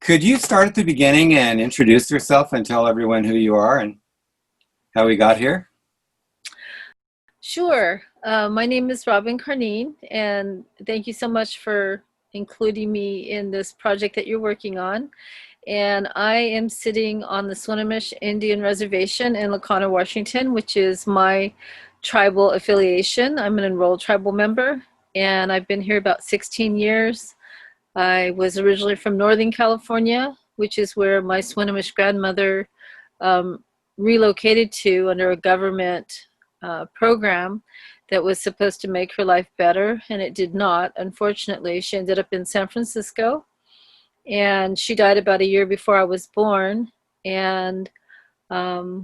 Could you start at the beginning and introduce yourself and tell everyone who you are and how we got here? Sure. My name is Robin Carneen, and thank you so much for including me in this project that you're working on. And I am sitting on the Swinomish Indian Reservation in Lacona, Washington, which is my tribal affiliation. I'm an enrolled tribal member, and I've been here about 16 years. I was originally from Northern California, which is where my Swinomish grandmother um, relocated to under a government program that was supposed to make her life better, and it did not. Unfortunately, she ended up in San Francisco, and she died about a year before I was born. And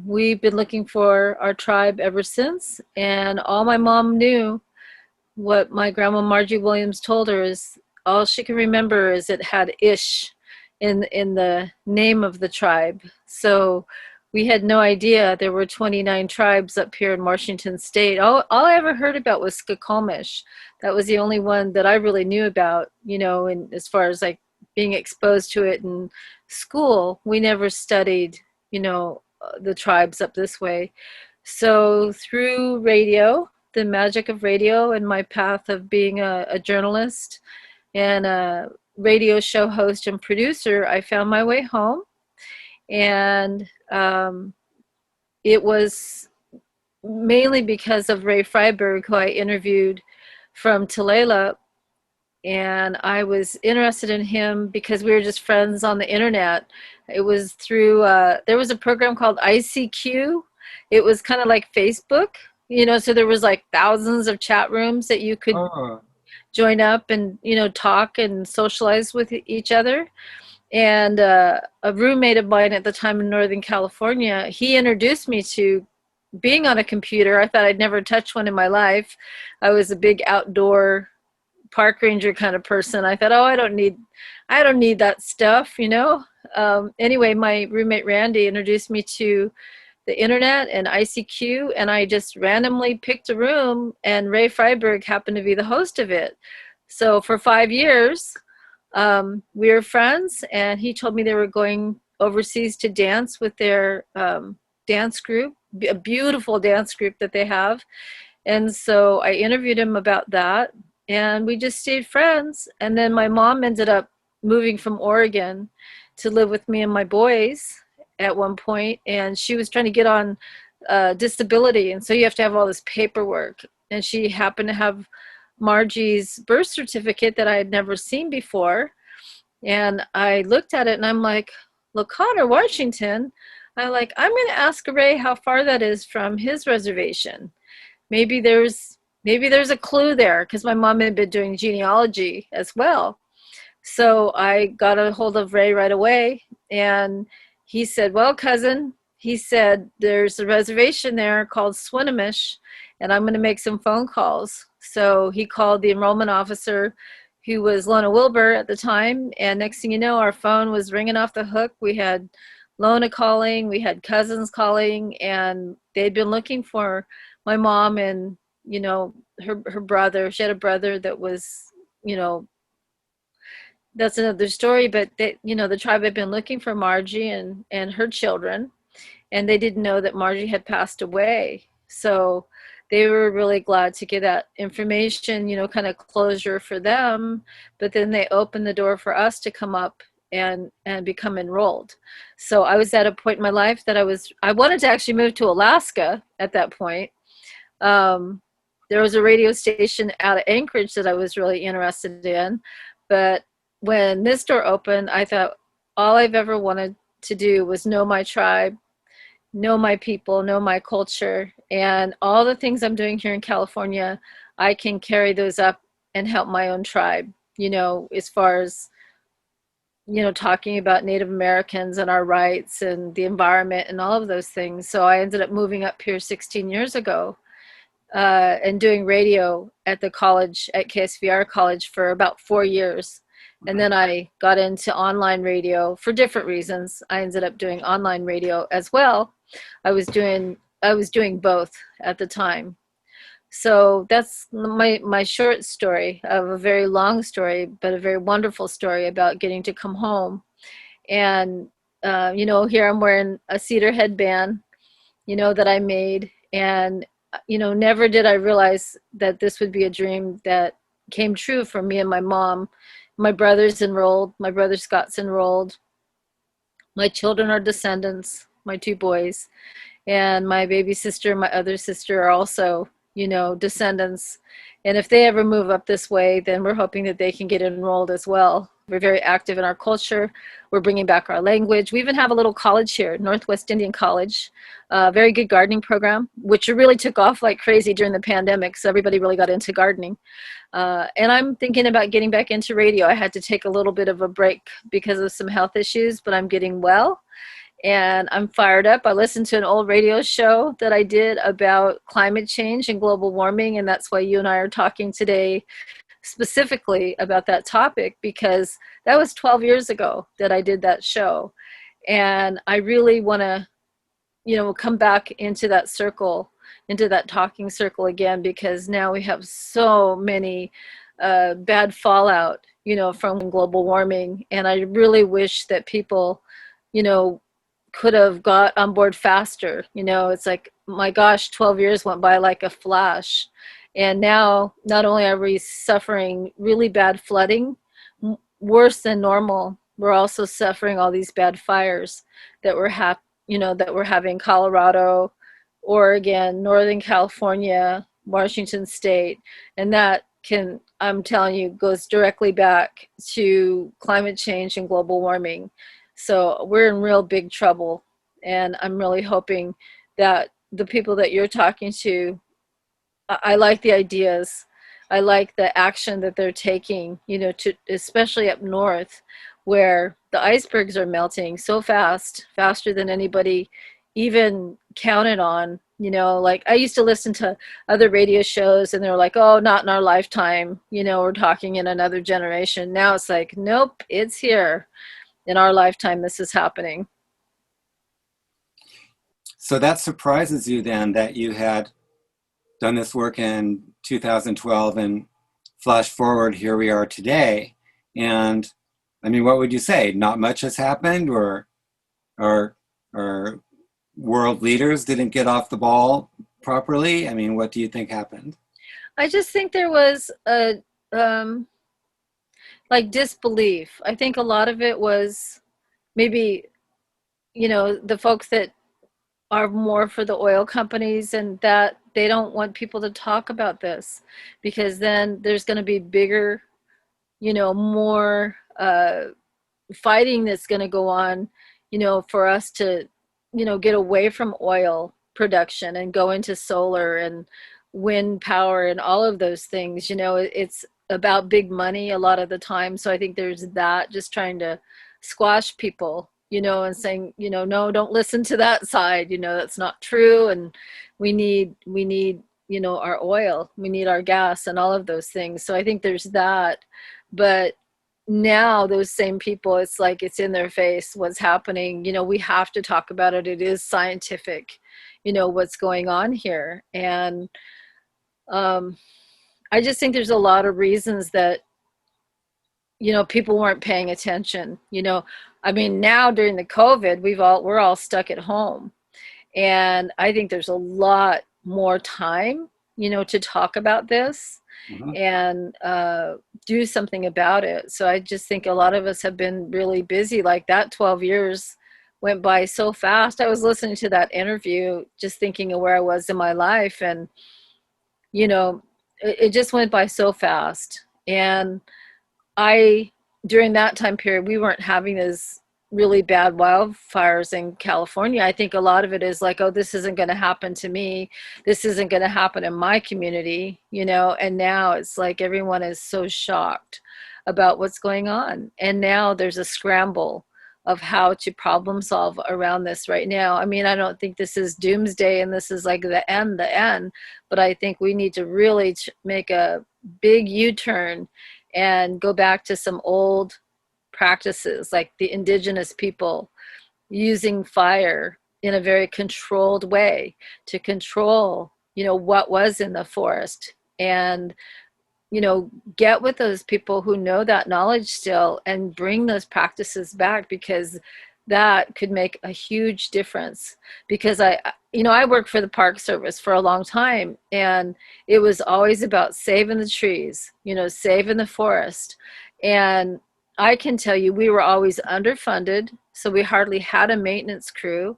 we've been looking for our tribe ever since. And all my mom knew, what my grandma Margie Williams told her, is all she can remember is it had Ish in the name of the tribe. So we had no idea there were 29 tribes up here in Washington State. All I ever heard about was Skokomish. That was the only one that I really knew about, and as far as like being exposed to it in school, we never studied, the tribes up this way. So through radio, the magic of radio and my path of being a journalist and a radio show host and producer, I found my way home. And it was mainly because of Ray Freiberg, who I interviewed from Tulalip. And I was interested in him because we were just friends on the internet. It was through, there was a program called ICQ. It was kind of like Facebook, so there was like thousands of chat rooms that you could Oh, join up and, talk and socialize with each other. And a roommate of mine at the time in Northern California, he introduced me to being on a computer. I thought I'd never touched one in my life. I was a big outdoor park ranger kind of person. I thought, oh, I don't need that stuff. Anyway, my roommate Randy introduced me to the internet and ICQ, and I just randomly picked a room, and Ray Freiberg happened to be the host of it. So for 5 years, we were friends, and he told me they were going overseas to dance with their dance group, a beautiful dance group that they have. And so I interviewed him about that, and we just stayed friends. And then my mom ended up moving from Oregon to live with me and my boys at one point, and she was trying to get on disability, and so you have to have all this paperwork. And she happened to have Margie's birth certificate that I had never seen before. And I looked at it and I'm like, Lacona, Washington. I'm going to ask Ray how far that is from his reservation. Maybe there's a clue there, because my mom had been doing genealogy as well. So I got a hold of Ray right away, and he said, well, cousin, he said, there's a reservation there called Swinomish, and I'm going to make some phone calls. So he called the enrollment officer, who was Lona Wilbur at the time. And next thing you know, our phone was ringing off the hook. We had Lona calling, we had cousins calling, and they'd been looking for my mom and, her brother. She had a brother that was, that's another story, but they, the tribe had been looking for Margie and her children, and they didn't know that Margie had passed away. So they were really glad to get that information, kind of closure for them. But then they opened the door for us to come up and become enrolled. So I was at a point in my life that I wanted to actually move to Alaska at that point. There was a radio station out of Anchorage that I was really interested in. But when this door opened, I thought all I've ever wanted to do was know my tribe, know my people, know my culture, and all the things I'm doing here in California, I can carry those up and help my own tribe, as far as, talking about Native Americans and our rights and the environment and all of those things. So I ended up moving up here 16 years ago and doing radio at the college, at KSVR College, for about 4 years. And then I got into online radio for different reasons. I ended up doing online radio as well. I was doing both at the time. So that's my short story of a very long story, but a very wonderful story about getting to come home. And, here I'm wearing a cedar headband, that I made. And, never did I realize that this would be a dream that came true for me and my mom. My brother's enrolled, my brother Scott's enrolled. My children are descendants, my two boys, and my baby sister and my other sister are also, descendants. And if they ever move up this way, then we're hoping that they can get enrolled as well. We're very active in our culture. We're bringing back our language. We even have a little college here, Northwest Indian College, a very good gardening program, which really took off like crazy during the pandemic. So everybody really got into gardening. And I'm thinking about getting back into radio. I had to take a little bit of a break because of some health issues, but I'm getting well and I'm fired up. I listened to an old radio show that I did about climate change and global warming, and that's why you and I are talking today specifically about that topic, because that was 12 years ago that I did that show. And I really want to, come back into that circle, into that talking circle again, because now we have so many bad fallout, from global warming. And I really wish that people, could have got on board faster. It's like, my gosh, 12 years went by like a flash. And now not only are we suffering really bad flooding, worse than normal, we're also suffering all these bad fires that we're having Colorado, Oregon, Northern California, Washington State. And that I'm telling you, goes directly back to climate change and global warming. So we're in real big trouble. And I'm really hoping that the people that you're talking to, I like the ideas. I like the action that they're taking, especially up north, where the icebergs are melting so fast, faster than anybody even counted on. Like I used to listen to other radio shows and they're like, oh, not in our lifetime, we're talking in another generation. Now it's like, nope, it's here. In our lifetime, this is happening. So that surprises you then, that you had done this work in 2012 and flash forward, here we are today. And I mean, what would you say? Not much has happened, or world leaders didn't get off the ball properly? I mean, what do you think happened? I just think there was a like disbelief. I think a lot of it was maybe, the folks that are more for the oil companies, and that they don't want people to talk about this, because then there's going to be bigger, more fighting that's going to go on, for us to, get away from oil production and go into solar and wind power and all of those things. It's about big money a lot of the time. So I think there's that, just trying to squash people, and saying, no, don't listen to that side, that's not true. And we need, our oil, we need our gas and all of those things. So I think there's that. But now those same people, it's like, it's in their face what's happening. We have to talk about it. It is scientific, what's going on here. And I just think there's a lot of reasons that, people weren't paying attention. I mean, now during the COVID, we're all stuck at home. And I think there's a lot more time, to talk about this and do something about it. So I just think a lot of us have been really busy. Like that 12 years went by so fast. I was listening to that interview, just thinking of where I was in my life. And, it just went by so fast. And during that time period, we weren't having those really bad wildfires in California. I think a lot of it is like, oh, this isn't going to happen to me. This isn't going to happen in my community, and now it's like everyone is so shocked about what's going on. And now there's a scramble of how to problem solve around this right now. I mean, I don't think this is doomsday and this is like the end, but I think we need to really make a big U-turn and go back to some old practices, like the indigenous people using fire in a very controlled way to control, what was in the forest. And, get with those people who know that knowledge still and bring those practices back, because that could make a huge difference. Because I worked for the Park Service for a long time, and it was always about saving the trees, saving the forest. And I can tell you, we were always underfunded, so we hardly had a maintenance crew.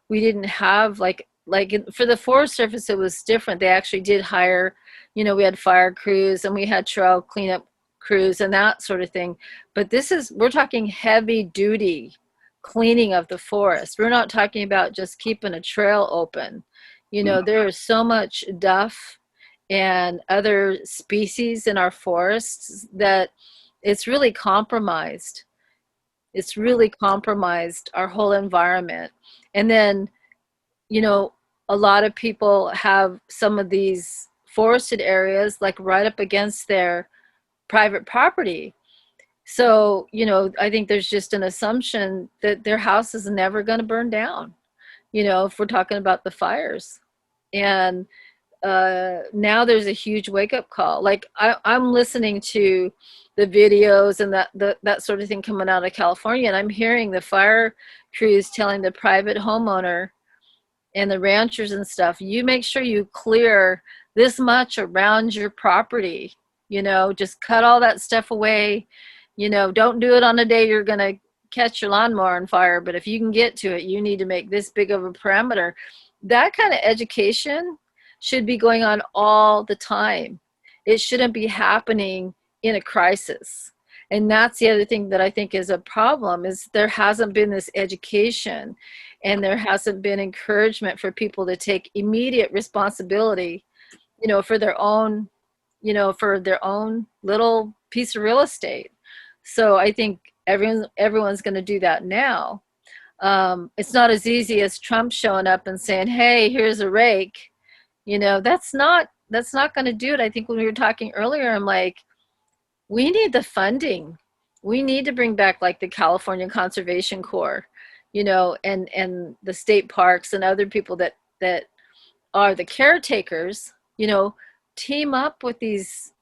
We didn't have for the Forest Service, it was different. They actually did hire, we had fire crews and we had trail cleanup crews and that sort of thing. But we're talking heavy duty cleaning of the forest. We're not talking about just keeping a trail open. There is so much duff and other species in our forests that it's really compromised. It's really compromised our whole environment. And then, a lot of people have some of these forested areas like right up against their private property. So, I think there's just an assumption that their house is never going to burn down, if we're talking about the fires. And now there's a huge wake-up call. Like I'm listening to the videos and that sort of thing coming out of California, and I'm hearing the fire crews telling the private homeowner and the ranchers and stuff, you make sure you clear this much around your property, just cut all that stuff away. Don't do it on a day you're going to catch your lawnmower on fire, but if you can get to it, you need to make this big of a parameter. That kind of education should be going on all the time. It shouldn't be happening in a crisis. And that's the other thing that I think is a problem, is there hasn't been this education, and there hasn't been encouragement for people to take immediate responsibility, for their own, little piece of real estate. So I think everyone's going to do that now. It's not as easy as Trump showing up and saying, "Hey, here's a rake." That's not going to do it. I think when we were talking earlier, I'm like, we need the funding. We need to bring back like the California Conservation Corps, and the state parks and other people that are the caretakers, team up with these,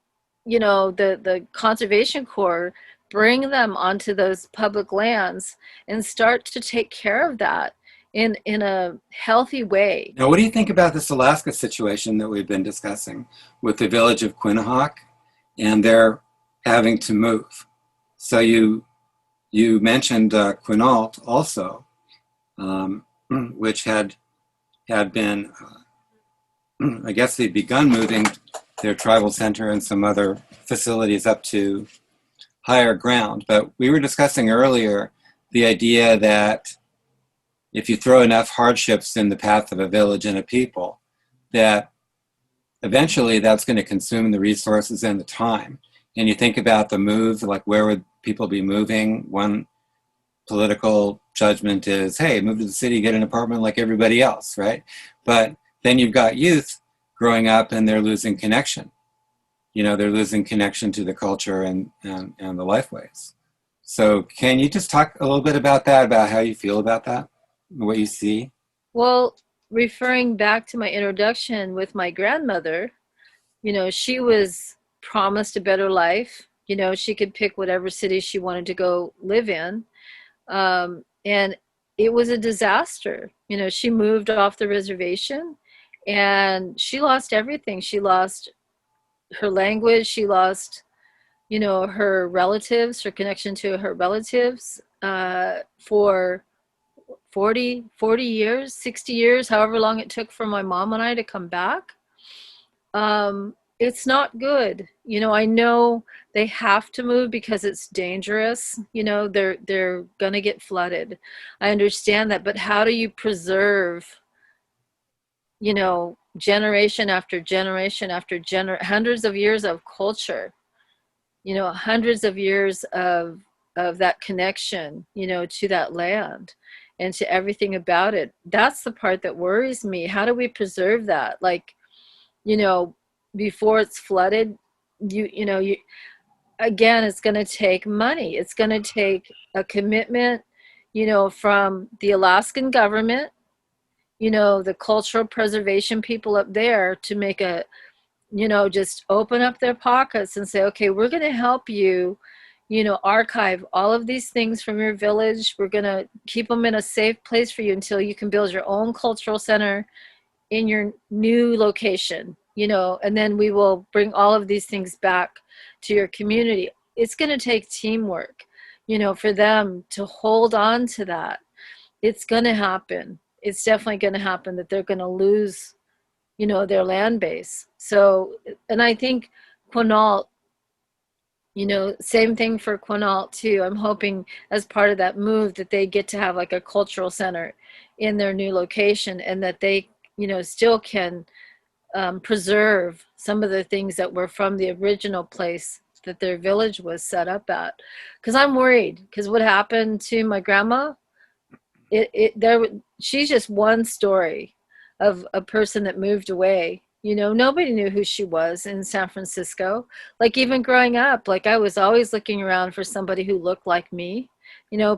the Conservation Corps, bring them onto those public lands and start to take care of that in a healthy way. Now, what do you think about this Alaska situation that we've been discussing with the village of Quinnahock, and they're having to move? So you mentioned Quinault also, which had been, I guess they'd begun moving their tribal center and some other facilities up to higher ground. But we were discussing earlier the idea that if you throw enough hardships in the path of a village and a people, that eventually that's going to consume the resources and the time. And you think about the move, like where would people be moving? One political judgment is, hey, move to the city, get an apartment like everybody else, right? But then you've got youth growing up and they're losing connection. They're losing connection to the culture and the lifeways. So can you just talk a little bit about that, about how you feel about that, what you see? Well, referring back to my introduction with my grandmother, she was promised a better life. She could pick whatever city she wanted to go live in. And it was a disaster. She moved off the reservation and she lost everything. She lost her language. She lost, her relatives, her connection to her relatives, for 40 years, 60 years, however long it took for my mom and I to come back. It's not good. I know they have to move because it's dangerous. They're gonna get flooded. I understand that, but how do you preserve, generation after generation after hundreds of years of culture, hundreds of years of that connection, to that land and to everything about it? That's the part that worries me. How do we preserve that? Like, before it's flooded, again, it's going to take money. It's going to take a commitment, from the Alaskan government, the cultural preservation people up there, to make a just open up their pockets and say, okay, we're going to help you, archive all of these things from your village. We're going to keep them in a safe place for you until you can build your own cultural center in your new location, and then we will bring all of these things back to your community. It's going to take teamwork, for them to hold on to that. It's going to happen. It's definitely going to happen that they're going to lose, their land base. So, and I think Quinault, same thing for Quinault too. I'm hoping as part of that move that they get to have like a cultural center in their new location, and that they, still can preserve some of the things that were from the original place that their village was set up at. Because I'm worried, because what happened to my grandma, she's just one story of a person that moved away. Nobody knew who she was in San Francisco. Like, even growing up, like, I was always looking around for somebody who looked like me.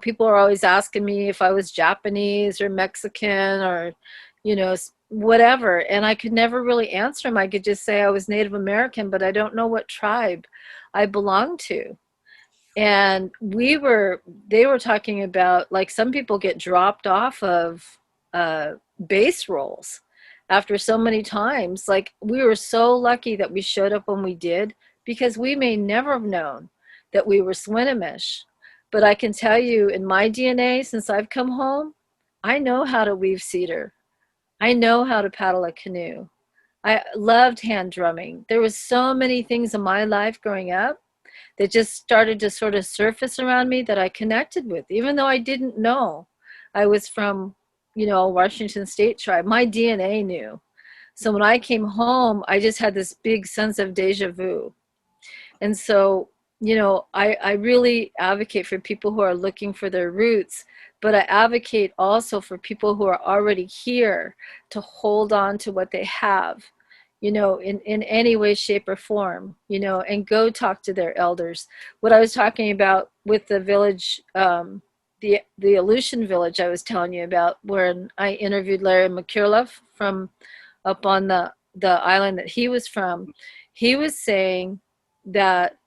People are always asking me if I was Japanese or Mexican or, whatever. And I could never really answer them. I could just say I was Native American, but I don't know what tribe I belonged to. And they were talking about, like, some people get dropped off of base roles after so many times. Like, we were so lucky that we showed up when we did, because we may never have known that we were Swinomish. But I can tell you, in my DNA, since I've come home, I know how to weave cedar. I know how to paddle a canoe. I loved hand drumming. There was so many things in my life growing up that just started to sort of surface around me that I connected with, even though I didn't know I was from, Washington State tribe. My DNA knew. So when I came home, I just had this big sense of deja vu. And so, I really advocate for people who are looking for their roots, but I advocate also for people who are already here to hold on to what they have, in any way, shape, or form, and go talk to their elders. What I was talking about with the village, the Aleutian village I was telling you about, when I interviewed Larry McCurlough from up on the island that he was from, he was saying that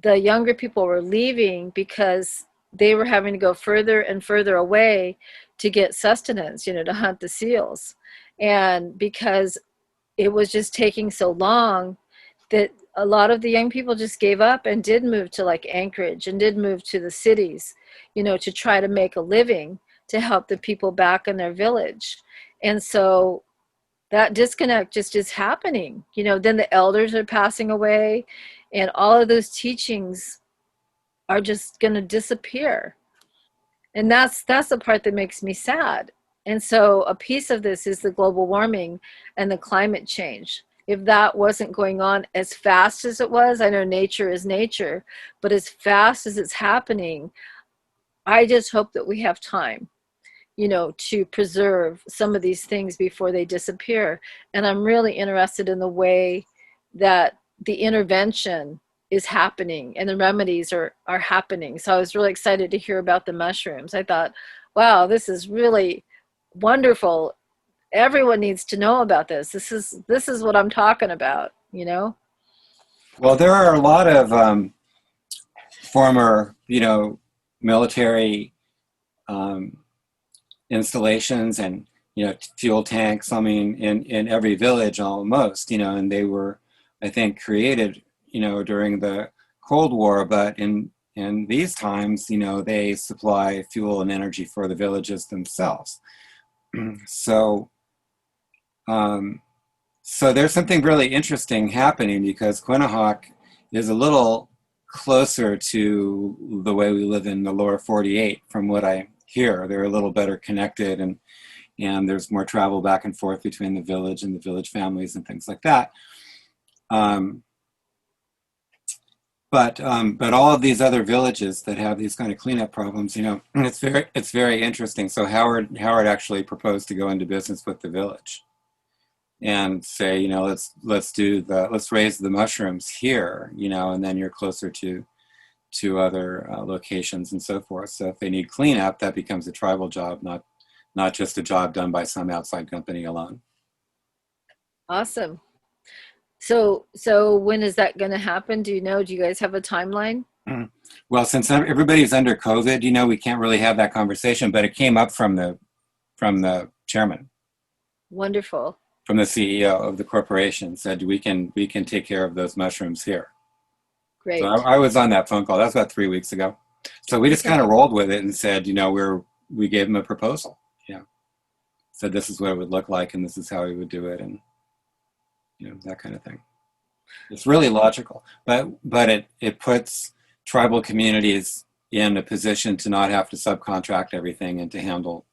the younger people were leaving because they were having to go further and further away to get sustenance, to hunt the seals. And because it was just taking so long, that a lot of the young people just gave up and did move to like Anchorage and did move to the cities, to try to make a living to help the people back in their village. And so that disconnect just is happening. Then the elders are passing away, and all of those teachings are just going to disappear. And that's the part that makes me sad. And so a piece of this is the global warming and the climate change. If that wasn't going on as fast as it was, I know nature is nature, but as fast as it's happening, I just hope that we have time, to preserve some of these things before they disappear. And I'm really interested in the way that the intervention is happening and the remedies are happening. So I was really excited to hear about the mushrooms. I thought, wow, this is really wonderful. Everyone needs to know about this. This is what I'm talking about. Well, there are a lot of former, military installations and, fuel tanks, I mean, in every village almost, and they were, I think, created, during the Cold War, but in these times, they supply fuel and energy for the villages themselves. So, so there's something really interesting happening, because Quinnipiac is a little closer to the way we live in the lower 48 from what I hear. They're a little better connected, and there's more travel back and forth between the village and the village families and things like that. But all of these other villages that have these kind of cleanup problems, it's very interesting. So Howard actually proposed to go into business with the village and say, let's raise the mushrooms here, and then you're closer to other locations and so forth. So if they need cleanup, that becomes a tribal job, not just a job done by some outside company alone. Awesome. So when is that going to happen? Do you know? Do you guys have a timeline? Well, since everybody's under COVID, we can't really have that conversation, but it came up from the chairman, Wonderful. from the CEO of the corporation, said we can take care of those mushrooms here. So Great. I was on that phone call. That was about 3 weeks ago. So we just kind Okay. of rolled with it and said, we gave him a proposal. Yeah, said this is what it would look like, and this is how we would do it, and that kind of thing. It's really logical, but it puts tribal communities in a position to not have to subcontract everything and to handle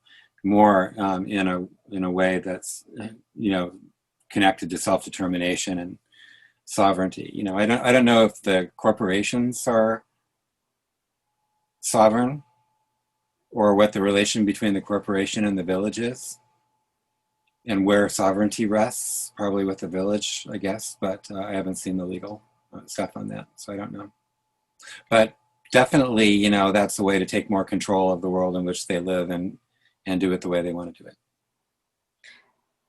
more in a way that's connected to self-determination and sovereignty. I don't know if the corporations are sovereign or what the relation between the corporation and the village is and where sovereignty rests, probably with the village, I guess, but I haven't seen the legal stuff on that, so I don't know. But definitely, that's a way to take more control of the world in which they live and do it the way they want to do it.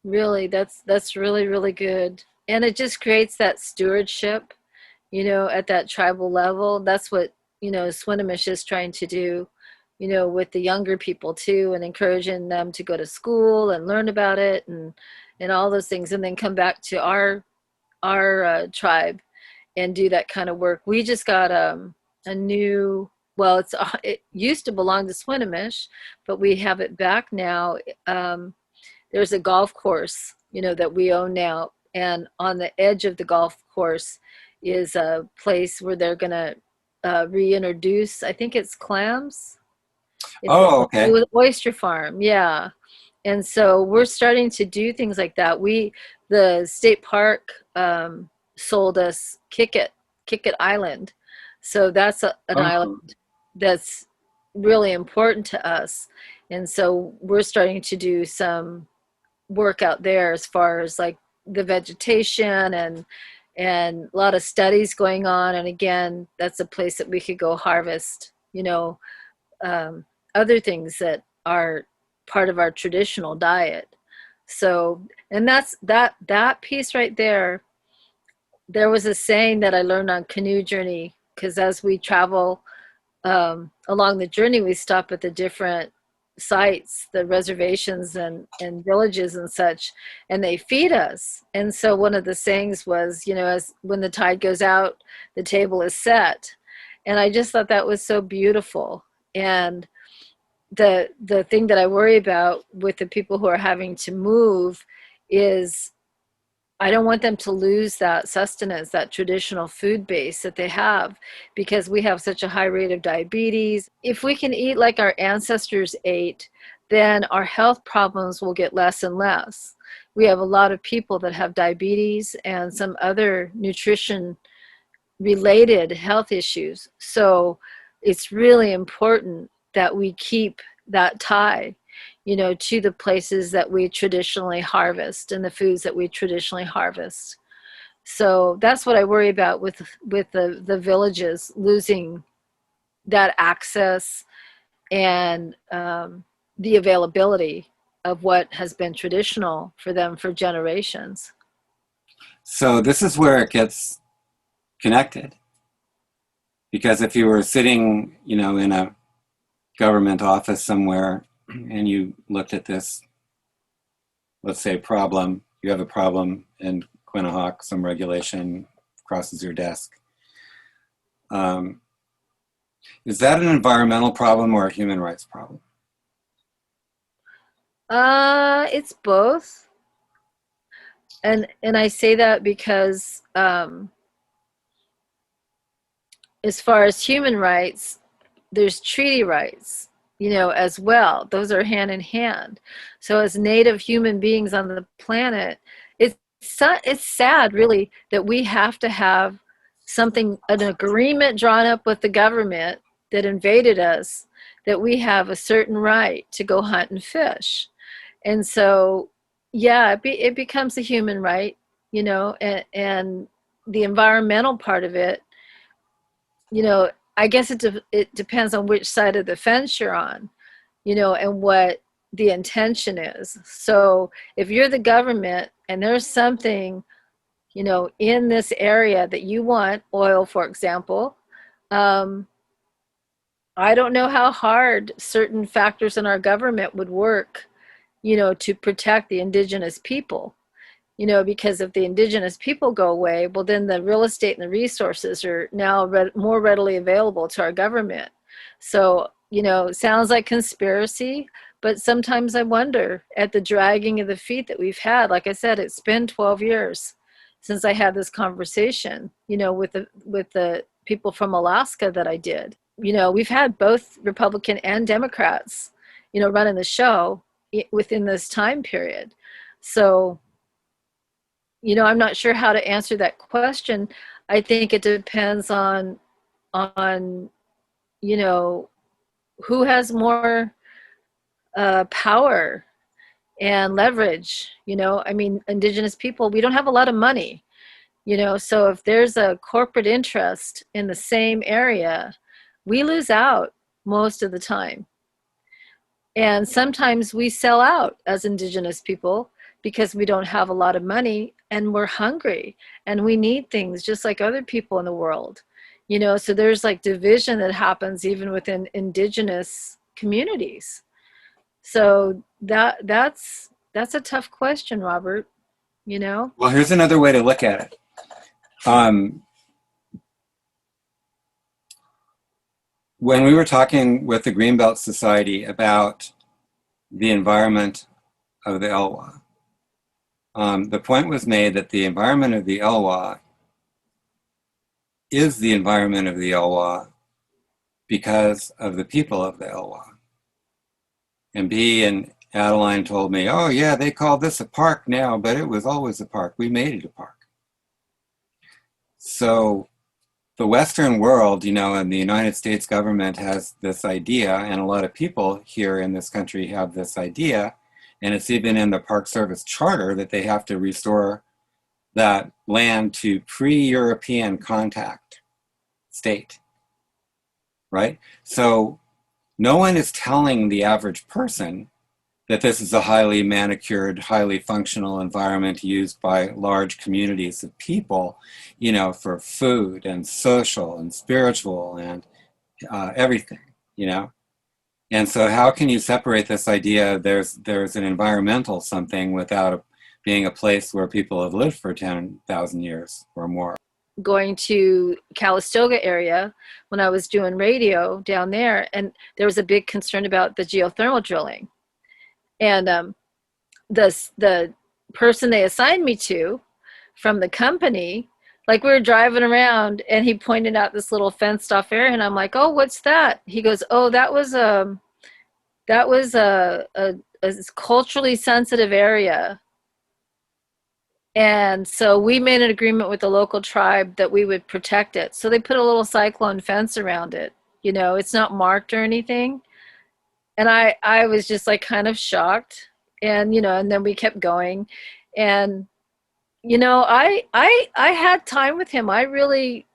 Really, that's really, really good. And it just creates that stewardship, at that tribal level. That's what, Swinomish is trying to do, with the younger people too, and encouraging them to go to school and learn about it and all those things, and then come back to our tribe and do that kind of work. We just got a new, well, it used to belong to Swinomish, but we have it back now. There's a golf course, that we own now, and on the edge of the golf course is a place where they're going to reintroduce, I think it's clams. It's Oh, okay. with Oyster Farm, yeah. And so we're starting to do things like that. The state park sold us Kick It Island. So that's an Oh, cool. island that's really important to us. And so we're starting to do some work out there as far as like the vegetation and a lot of studies going on. And again, that's a place that we could go harvest, um, other things that are part of our traditional diet. So, and that piece right there. There was a saying that I learned on canoe journey, because as we travel along the journey, we stop at the different sites, the reservations and villages and such, and they feed us. And so one of the sayings was, as when the tide goes out, the table is set. And I just thought that was so beautiful. And the thing that I worry about with the people who are having to move is I don't want them to lose that sustenance, that traditional food base that they have, because we have such a high rate of diabetes. If we can eat like our ancestors ate, then our health problems will get less and less. We have a lot of people that have diabetes and some other nutrition related health issues. So it's really important that we keep that tie, to the places that we traditionally harvest and the foods that we traditionally harvest. So that's what I worry about with the villages losing that access and the availability of what has been traditional for them for generations. So this is where it gets connected. Because if you were sitting, in a government office somewhere and you looked at this, let's say, problem, you have a problem in Quinnahock, some regulation crosses your desk. Is that an environmental problem or a human rights problem? It's both. And I say that because as far as human rights, there's treaty rights, as well. Those are hand in hand. So as native human beings on the planet, it's sad really that we have to have an agreement drawn up with the government that invaded us, that we have a certain right to go hunt and fish. And so, yeah, it becomes a human right, and the environmental part of it, I guess it depends on which side of the fence you're on, and what the intention is. So if you're the government and there's something in this area that you want oil, for example. um, I don't know how hard certain factors in our government would work, to protect the indigenous people. Because if the indigenous people go away, well, then the real estate and the resources are now more readily available to our government. So, it sounds like conspiracy, but sometimes I wonder at the dragging of the feet that we've had. Like I said, it's been 12 years since I had this conversation, with the people from Alaska that I did. We've had both Republican and Democrats, running the show within this time period. So, I'm not sure how to answer that question. I think it depends on you know who has more power and leverage. I mean, indigenous people, we don't have a lot of money. So if there's a corporate interest in the same area, we lose out most of the time. And sometimes we sell out as indigenous people because we don't have a lot of money and we're hungry and we need things just like other people in the world. So there's like division that happens even within indigenous communities. So that's a tough question, Robert, you know? Well, here's another way to look at it. When we were talking with the Greenbelt Society about the environment of the Elwha, the point was made that the environment of the Elwha is the environment of the Elwha because of the people of the Elwha. And B and Adeline told me, oh yeah, they call this a park now, but it was always a park. We made it a park. So the Western world, and the United States government has this idea, and a lot of people here in this country have this idea, and it's even in the Park Service Charter that they have to restore that land to pre-European contact state, right? So no one is telling the average person that this is a highly manicured, highly functional environment used by large communities of people, for food and social and spiritual and everything, And so how can you separate this idea there's an environmental something without being a place where people have lived for 10,000 years or more? Going to Calistoga area when I was doing radio down there, and there was a big concern about the geothermal drilling. And the person they assigned me to from the company, like we were driving around and he pointed out this little fenced off area and I'm like, oh, what's that? He goes, oh, that was a culturally sensitive area. And so we made an agreement with the local tribe that we would protect it. So they put a little cyclone fence around it. It's not marked or anything. And I was just like kind of shocked. And then we kept going. And I had time with him. I really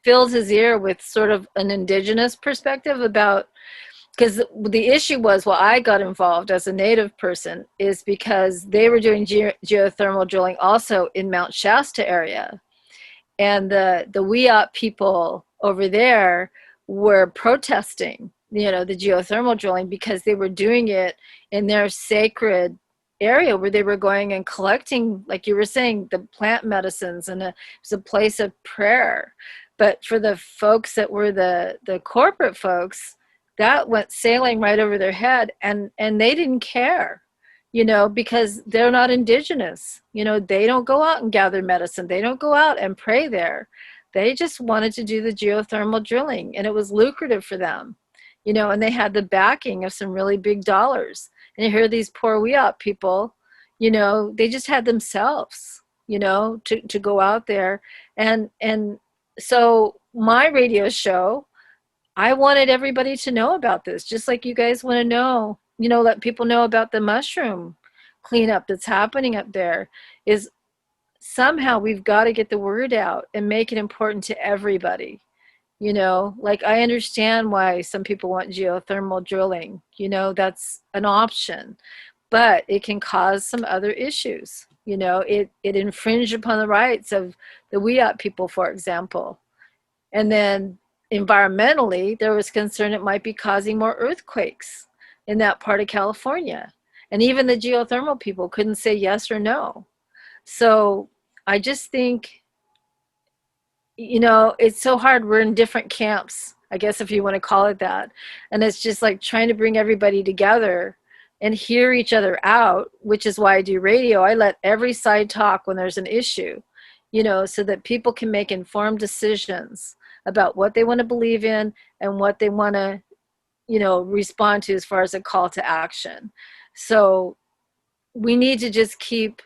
filled his ear with sort of an indigenous perspective about, because the issue was, well, I got involved as a native person is because they were doing geothermal drilling also in Mount Shasta area. And the Wiyot people over there were protesting, the geothermal drilling because they were doing it in their sacred area where they were going and collecting, like you were saying, the plant medicines, and it was a place of prayer. But for the folks that were the corporate folks, that went sailing right over their head, and they didn't care, because they're not indigenous. They don't go out and gather medicine. They don't go out and pray there. They just wanted to do the geothermal drilling, and it was lucrative for them, and they had the backing of some really big dollars. And you hear these poor Wiyot people, they just had themselves, to go out there. And so my radio show, I wanted everybody to know about this, just like you guys want to know, let people know about the mushroom cleanup that's happening up there. Is somehow we've got to get the word out and make it important to everybody. Like I understand why some people want geothermal drilling, that's an option, but it can cause some other issues. It infringed upon the rights of the Wiyot people, for example. And then environmentally, there was concern it might be causing more earthquakes in that part of California. And even the geothermal people couldn't say yes or no. So I just think, it's so hard. We're in different camps, I guess, if you want to call it that. And it's just like trying to bring everybody together and hear each other out, which is why I do radio. I let every side talk when there's an issue, so that people can make informed decisions about what they want to believe in and what they want to, respond to as far as a call to action. So we need to just keep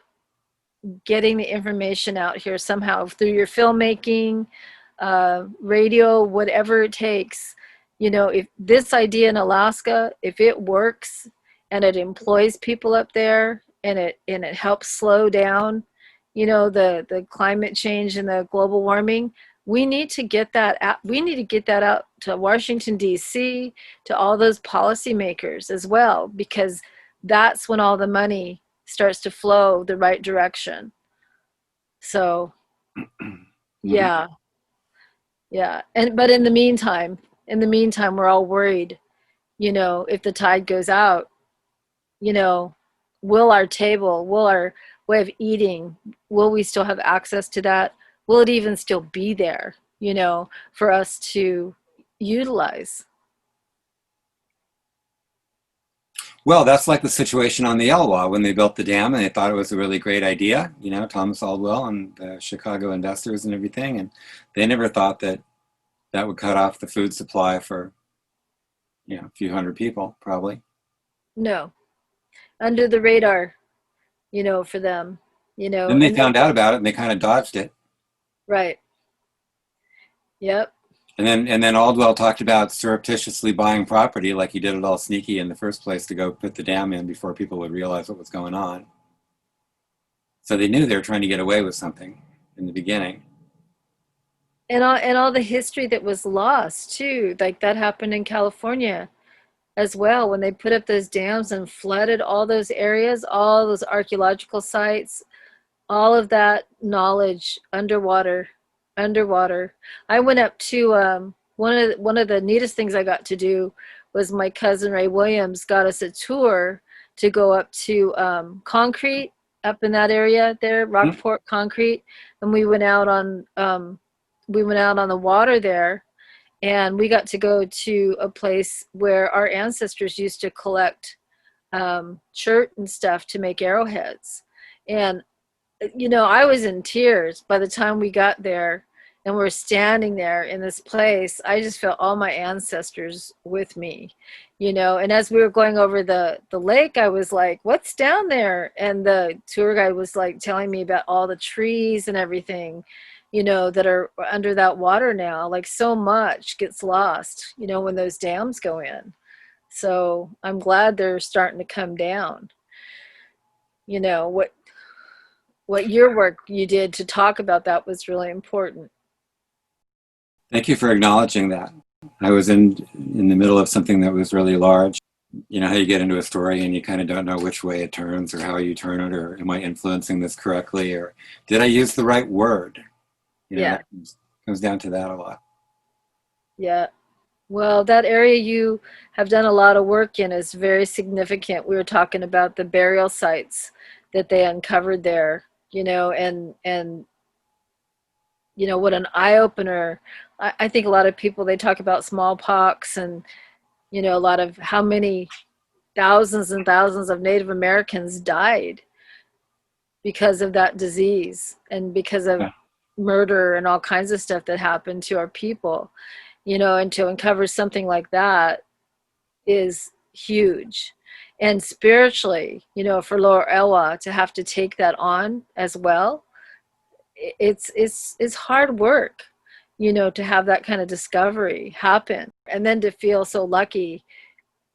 getting the information out here somehow through your filmmaking, radio, whatever it takes. If this idea in Alaska, if it works and it employs people up there and it helps slow down, the climate change and the global warming, we need to get that out. We need to get that out to Washington, D.C., to all those policymakers as well, because that's when all the money starts to flow the right direction. So, yeah. But in the meantime, we're all worried, if the tide goes out, will our way of eating, will we still have access to that? Will it even still be there, for us to utilize? Well, that's like the situation on the Elwha when they built the dam and they thought it was a really great idea, Thomas Aldwell and the Chicago investors and everything. And they never thought that that would cut off the food supply for, a few hundred people, probably. No, under the radar, for them, Then they and found out about it and they kind of dodged it. right. Yep. And then Aldwell talked about surreptitiously buying property, like he did it all sneaky in the first place to go put the dam in before people would realize what was going on. So they knew they were trying to get away with something in the beginning. And all the history that was lost too, like that happened in California as well, when they put up those dams and flooded all those areas, all those archaeological sites, all of that knowledge underwater. I went up to one of the neatest things I got to do was my cousin Ray Williams got us a tour to go up to Concrete, up in that area there, Rockport Concrete, and we went out on the water there, and we got to go to a place where our ancestors used to collect chert and stuff to make arrowheads. And I was in tears by the time we got there, and we're standing there in this place. I just felt all my ancestors with me, and as we were going over the lake, I was like, what's down there? And the tour guide was like telling me about all the trees and everything, that are under that water now. Like, so much gets lost, when those dams go in. So I'm glad they're starting to come down. What your work you did to talk about that was really important. Thank you for acknowledging that. I was in the middle of something that was really large. You know how you get into a story and you kind of don't know which way it turns or how you turn it, or am I influencing this correctly, or did I use the right word? Yeah. That comes down to that a lot. Yeah. Well, that area you have done a lot of work in is very significant. We were talking about the burial sites that they uncovered there, and what an eye-opener. I think a lot of people, they talk about smallpox and, a lot of how many thousands and thousands of Native Americans died because of that disease and because of murder and all kinds of stuff that happened to our people, and to uncover something like that is huge. And spiritually, for Lower Elwha to have to take that on as well, it's hard work, to have that kind of discovery happen, and then to feel so lucky,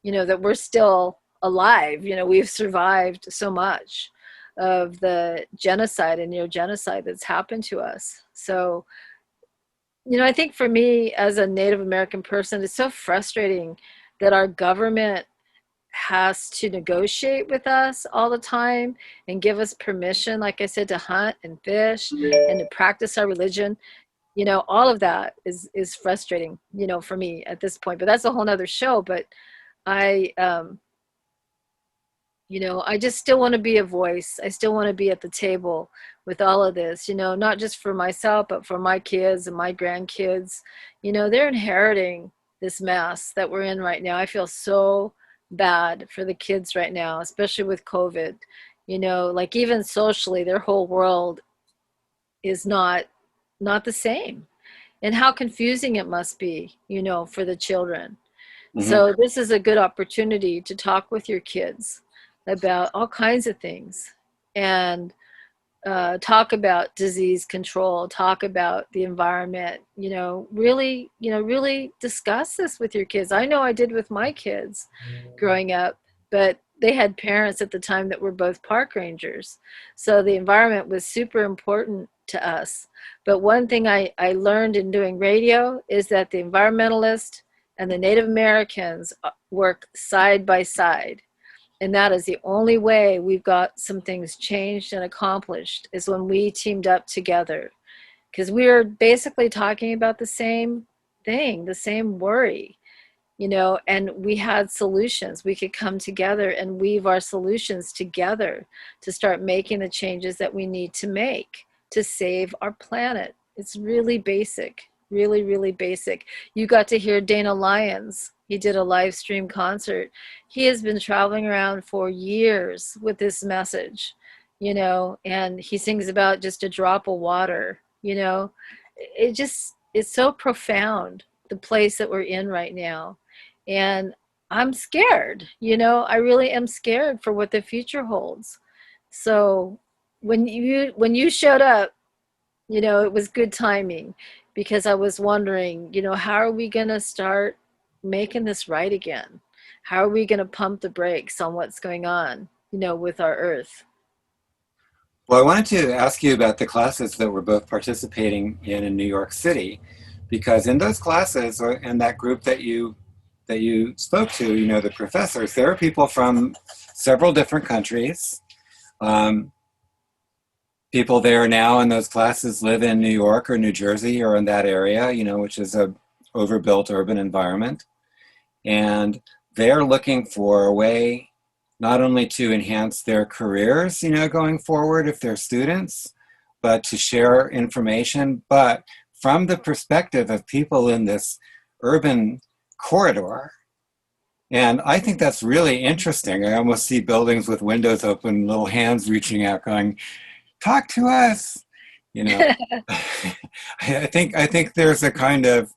that we're still alive. We've survived so much of the genocide and near genocide that's happened to us. So, I think for me as a Native American person, it's so frustrating that our government has to negotiate with us all the time and give us permission, like I said, to hunt and fish and to practice our religion. All of that is frustrating, for me at this point. But that's a whole nother show. But I I just still want to be a voice. I still want to be at the table with all of this, not just for myself, but for my kids and my grandkids. They're inheriting this mess that we're in right now. I feel so bad for the kids right now, especially with COVID. Like even socially, their whole world is not the same. And how confusing it must be, for the children. Hmm. So this is a good opportunity to talk with your kids about all kinds of things, and talk about disease control, talk about the environment, really discuss this with your kids. I know I did with my kids growing up, but they had parents at the time that were both park rangers. So the environment was super important to us. But one thing I learned in doing radio is that the environmentalists and the Native Americans work side by side. And that is the only way we've got some things changed and accomplished, is when we teamed up together. Because we are basically talking about the same thing, the same worry, and we had solutions. We could come together and weave our solutions together to start making the changes that we need to make to save our planet. It's really basic, really, really basic. You got to hear Dana Lyons. He did a live stream concert. He has been traveling around for years with this message, and he sings about just a drop of water. It's so profound, the place that we're in right now. And I'm scared, I really am scared for what the future holds. So when you showed up, it was good timing, because I was wondering, how are we going to start making this right again? How are we going to pump the brakes on what's going on, with our earth? Well, I wanted to ask you about the classes that we're both participating in New York City, because in those classes, or in that group that you spoke to, the professors, there are people from several different countries. Um, People there now in those classes live in New York or New Jersey or in that area, which is a overbuilt urban environment. And they're looking for a way not only to enhance their careers, going forward if they're students, but to share information, but from the perspective of people in this urban corridor. And I think that's really interesting. I almost see buildings with windows open, little hands reaching out, going, "Talk to us." You know, I think there's a kind of,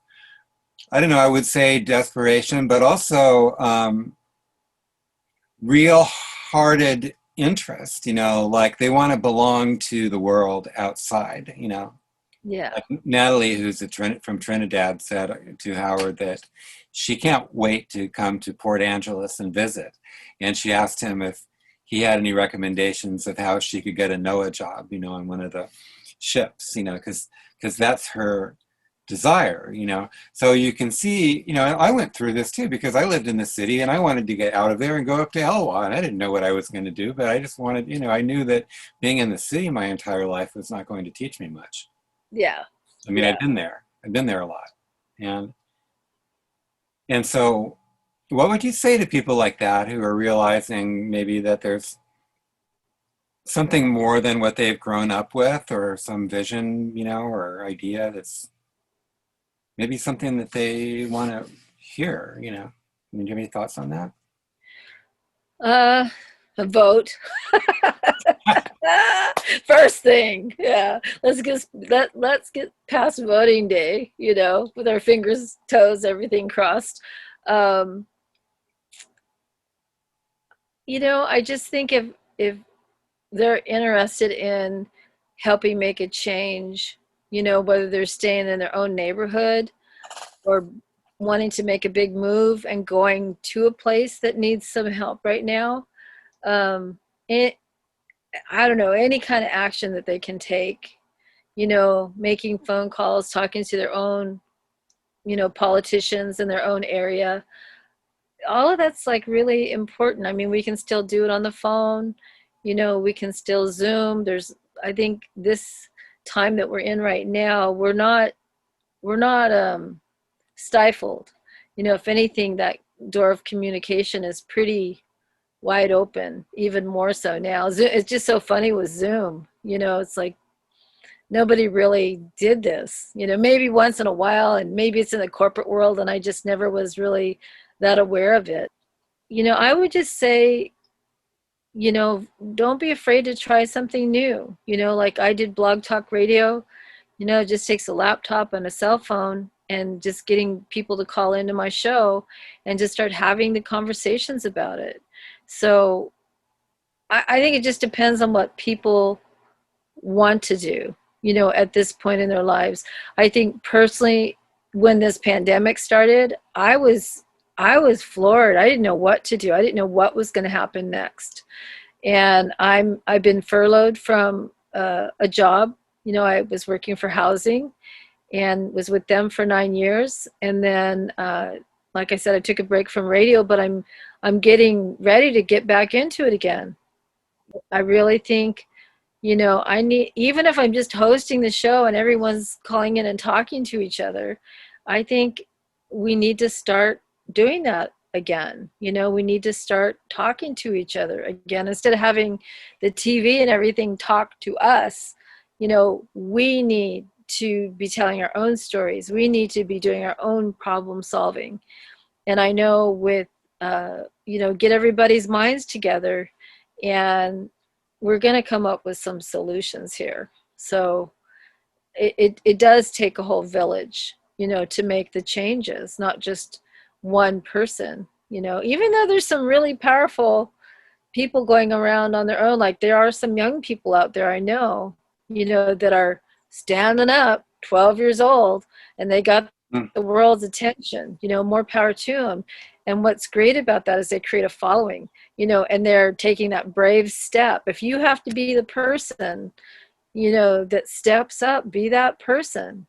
I don't know, I would say desperation, but also real hearted interest. Like they want to belong to the world outside. Yeah. Like Natalie, who's from Trinidad, said to Howard that she can't wait to come to Port Angeles and visit. And she asked him if he had any recommendations of how she could get a NOAA job, on one of the ships, because that's her desire. So you can see, I went through this too, because I lived in the city and I wanted to get out of there and go up to Elwha, and I didn't know what I was going to do, but I just wanted, I knew that being in the city my entire life was not going to teach me much. Yeah. I mean, Yeah. I've been there a lot. And so what would you say to people like that who are realizing maybe that there's something more than what they've grown up with, or some vision, or idea that's maybe something that they want to hear, I mean, do you have any thoughts on that? Uh, a vote. First thing, yeah. Let's get past voting day, with our fingers, toes, everything crossed. Um, I just think if they're interested in helping make a change, whether they're staying in their own neighborhood or wanting to make a big move and going to a place that needs some help right now, um, it, I don't know, any kind of action that they can take, making phone calls, talking to their own, politicians in their own area, all of that's like really important. I mean, we can still do it on the phone, we can still Zoom. I think this time that we're in right now, we're not stifled. If anything, that door of communication is pretty wide open, even more so now. It's just so funny with Zoom. It's like nobody really did this. Maybe once in a while, and maybe it's in the corporate world, and I just never was really that aware of it. I would just say, don't be afraid to try something new. Like I did Blog Talk Radio. It just takes a laptop and a cell phone and just getting people to call into my show and just start having the conversations about it. So I think it just depends on what people want to do, at this point in their lives. I think personally, when this pandemic started, I was floored. I didn't know what to do. I didn't know what was going to happen next. And I've been furloughed from a job. I was working for housing and was with them for 9 years. And then, like I said, I took a break from radio, but I'm getting ready to get back into it again. I really think, I need, even if I'm just hosting the show and everyone's calling in and talking to each other, I think we need to start doing that again. We need to start talking to each other again instead of having the TV and everything talk to us. We need to be telling our own stories. We need to be doing our own problem solving. And I know with, get everybody's minds together, and we're going to come up with some solutions here. So it does take a whole village, to make the changes, not just one person, even though there's some really powerful people going around on their own. Like there are some young people out there I know, that are standing up, 12 years old, and they got Mm. the world's attention. More power to them. And what's great about that is they create a following, and they're taking that brave step. If you have to be the person, that steps up, be that person,